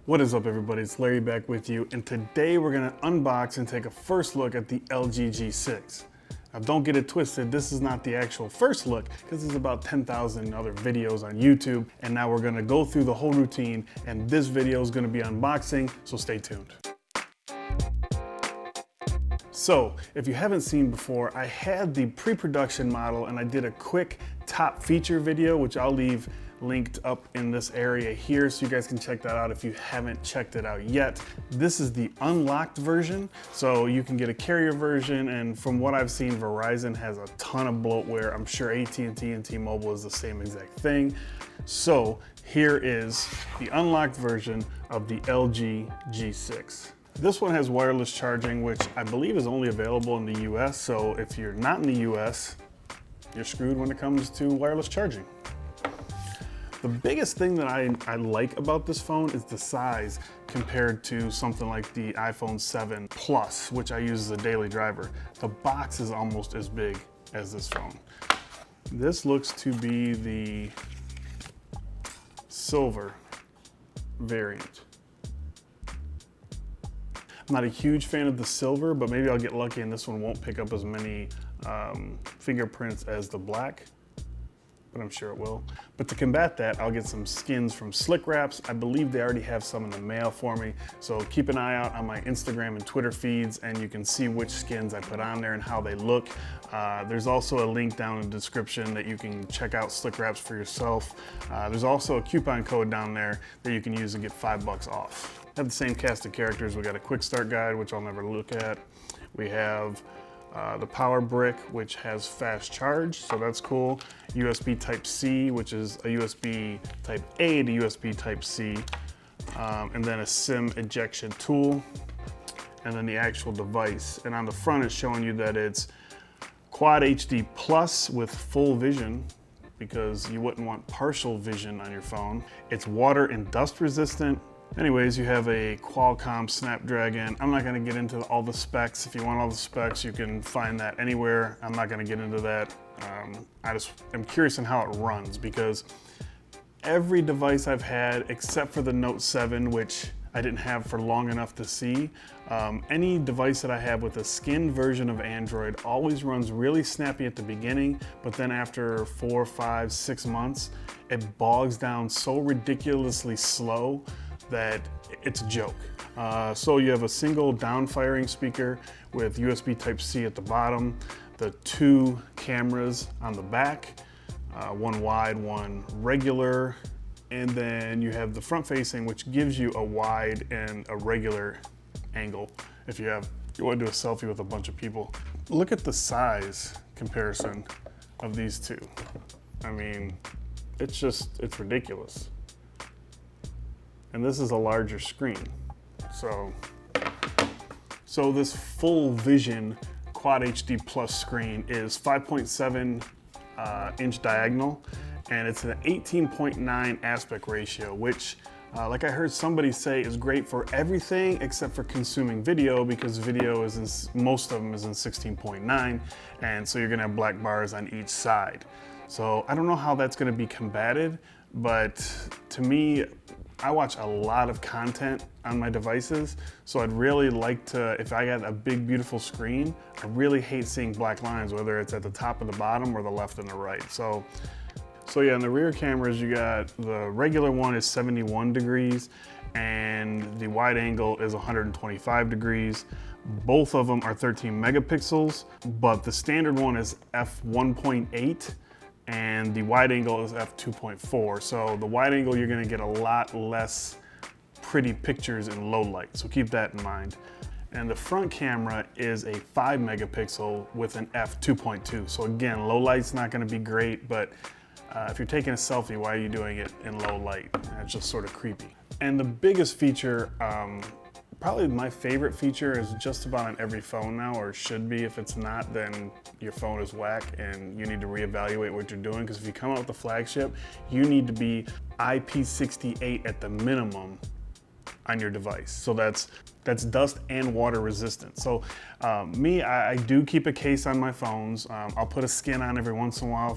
What is up, everybody? It's Larry back with you, and today we're gonna unbox and take a first look at the LG G6. Now don't get it twisted, this is not the actual first look because there's about 10,000 other videos on YouTube, and now we're gonna go through the whole routine, and this video is gonna be unboxing, so stay tuned. So, if you haven't seen before, I had the pre-production model and I did a quick top feature video, which I'll leave linked up in this area here so you guys can check that out if you haven't checked it out yet. This is the unlocked version, so you can get a carrier version, and from what I've seen, Verizon has a ton of bloatware. I'm sure AT&T and T-Mobile is the same exact thing. So here is the unlocked version of the LG G6. This one has wireless charging, which I believe is only available in the US, so if you're not in the US, you're screwed when it comes to wireless charging. The biggest thing that I like about this phone is the size compared to something like the iPhone 7 Plus, which I use as a daily driver. The box is almost as big as this phone. This looks to be the silver variant. I'm not a huge fan of the silver, but maybe I'll get lucky and this one won't pick up as many fingerprints as the black, but I'm sure it will. But to combat that, I'll get some skins from SlickWraps. I believe they already have some in the mail for me, so keep an eye out on my Instagram and Twitter feeds, and you can see which skins I put on there and how they look. There's also a link down in the description that you can check out SlickWraps for yourself. There's also a coupon code down there that you can use to get $5 off. I have the same cast of characters. We got a quick start guide, which I'll never look at. We have the power brick, which has fast charge, so that's cool. USB Type-C, which is a USB Type-A to USB Type-C, and then a SIM ejection tool, and then the actual device. And on the front, it's showing you that it's Quad HD Plus with full vision, because you wouldn't want partial vision on your phone. It's water and dust resistant. Anyways, you have a Qualcomm Snapdragon. I'm not gonna get into all the specs. If you want all the specs, you can find that anywhere. I'm not gonna get into that. I just am curious on how it runs, because every device I've had, except for the Note 7, which I didn't have for long enough to see, any device that I have with a skinned version of Android always runs really snappy at the beginning, but then after 4, 5, 6 months, it bogs down so ridiculously slow that it's a joke. So you have a single down-firing speaker with USB Type-C at the bottom, the 2 cameras on the back, one wide, one regular, and then you have the front-facing, which gives you a wide and a regular angle if you want to do a selfie with a bunch of people. Look at the size comparison of these two. I mean, it's ridiculous. And this is a larger screen. So this full vision Quad HD Plus screen is 5.7 inch diagonal, and it's an 18.9 aspect ratio, which like I heard somebody say is great for everything except for consuming video, because video is most of them is in 16.9, and so you're gonna have black bars on each side. So I don't know how that's gonna be combated, but to me, I watch a lot of content on my devices, so I'd really like to, if I got a big, beautiful screen, I really hate seeing black lines, whether it's at the top or the bottom or the left and the right. So yeah, in the rear cameras, you got the regular one is 71 degrees, and the wide angle is 125 degrees. Both of them are 13 megapixels, but the standard one is f1.8. and the wide angle is f2.4. So the wide angle, you're gonna get a lot less pretty pictures in low light, so keep that in mind. And the front camera is a 5 megapixel with an f2.2. So again, low light's not gonna be great, but if you're taking a selfie, why are you doing it in low light? It's just sort of creepy. And the biggest feature, probably my favorite feature, is just about on every phone now, or should be. If it's not, then your phone is whack and you need to reevaluate what you're doing, because if you come out with the flagship, you need to be IP68 at the minimum on your device. So that's that's dust and water resistant. So I do keep a case on my phones. I'll put a skin on every once in a while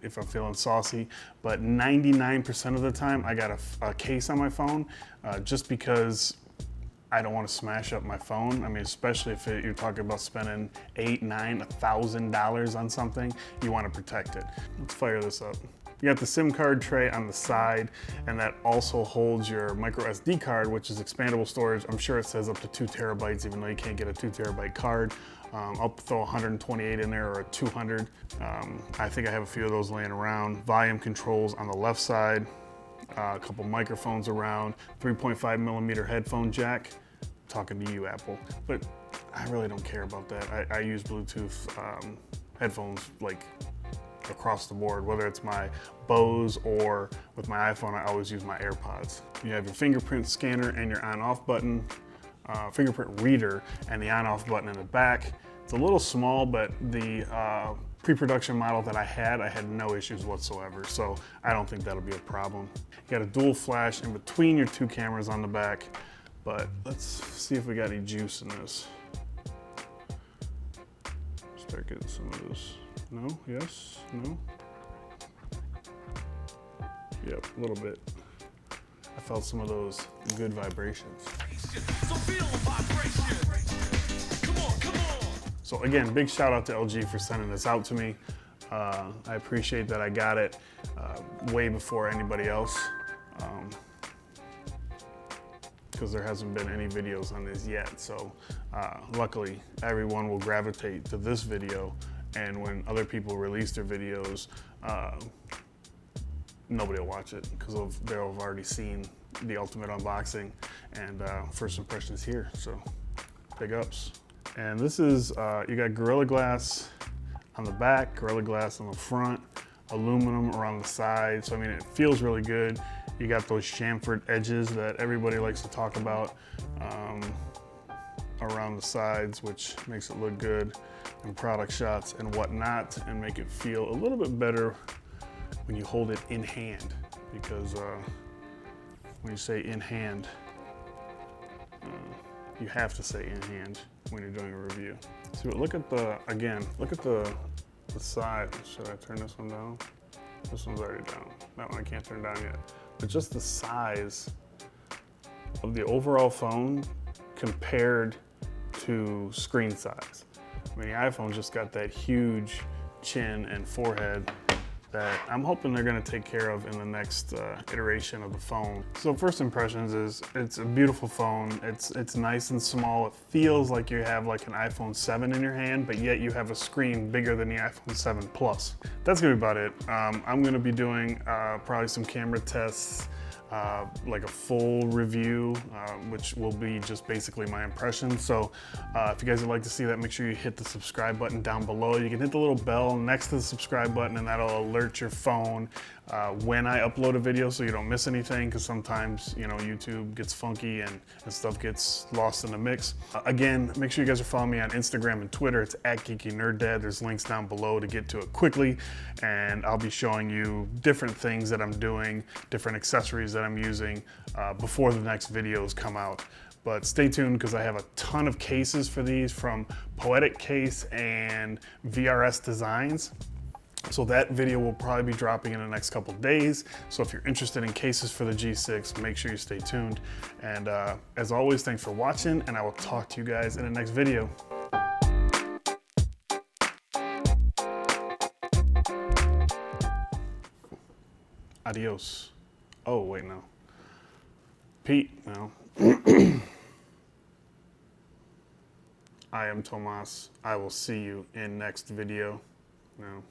if I'm feeling saucy, but 99% of the time I got a case on my phone just because I don't want to smash up my phone. I mean, especially if you're talking about spending $8, $9, $1,000 on something, you want to protect it. Let's fire this up. You got the SIM card tray on the side, and that also holds your micro SD card, which is expandable storage. I'm sure it says up to 2 terabytes, even though you can't get a 2 terabyte card. I'll throw 128 in there or a 200. I think I have a few of those laying around. Volume controls on the left side. A couple microphones around, 3.5 millimeter headphone jack. Talking to you, Apple, but I really don't care about that. I use Bluetooth headphones like across the board, whether it's my Bose or with my iPhone, I always use my AirPods. You have your fingerprint scanner and your on-off button, fingerprint reader, and the on-off button in the back. It's a little small, but the pre-production model that I had no issues whatsoever, so I don't think that'll be a problem. You got a dual flash in between your 2 cameras on the back, but let's see if we got any juice in this. Start getting some of this. No, yes, no. Yep, a little bit. I felt some of those good vibrations. So feel the vibration. Come on, come on. So again, big shout out to LG for sending this out to me. I appreciate that I got it way before anybody else, because there hasn't been any videos on this yet. So luckily, everyone will gravitate to this video, and when other people release their videos, nobody will watch it because they'll have already seen the ultimate unboxing and first impressions here. So big ups. And this is, you got Gorilla Glass on the back, Gorilla Glass on the front, aluminum around the side. So I mean, it feels really good. You got those chamfered edges that everybody likes to talk about around the sides, which makes it look good in product shots and whatnot, and make it feel a little bit better when you hold it in hand, because when you say in hand, you have to say in hand when you're doing a review. So look at the side. Should I turn this one down? This one's already down. That one I can't turn down yet. But just the size of the overall phone compared to screen size. I mean, the iPhone just got that huge chin and forehead that I'm hoping they're gonna take care of in the next iteration of the phone. So first impressions is, it's a beautiful phone. It's nice and small. It feels like you have like an iPhone 7 in your hand, but yet you have a screen bigger than the iPhone 7 Plus. That's gonna be about it. I'm gonna be doing probably some camera tests, like a full review, which will be just basically my impressions. So if you guys would like to see that, make sure you hit the subscribe button down below. You can hit the little bell next to the subscribe button, and that'll alert your phone when I upload a video, so you don't miss anything, because sometimes, you know, YouTube gets funky and stuff gets lost in the mix. Again, make sure you guys are following me on Instagram and Twitter. It's at GeekyNerdDad. There's links down below to get to it quickly, and I'll be showing you different things that I'm doing, different accessories that I'm using before the next videos come out. But stay tuned, because I have a ton of cases for these from Poetic Case and VRS Designs. So that video will probably be dropping in the next couple of days. So if you're interested in cases for the G6, make sure you stay tuned. And as always, thanks for watching, and I will talk to you guys in the next video. Adios. Oh, wait, no. Pete, no. I am Tomas. I will see you in next video. No.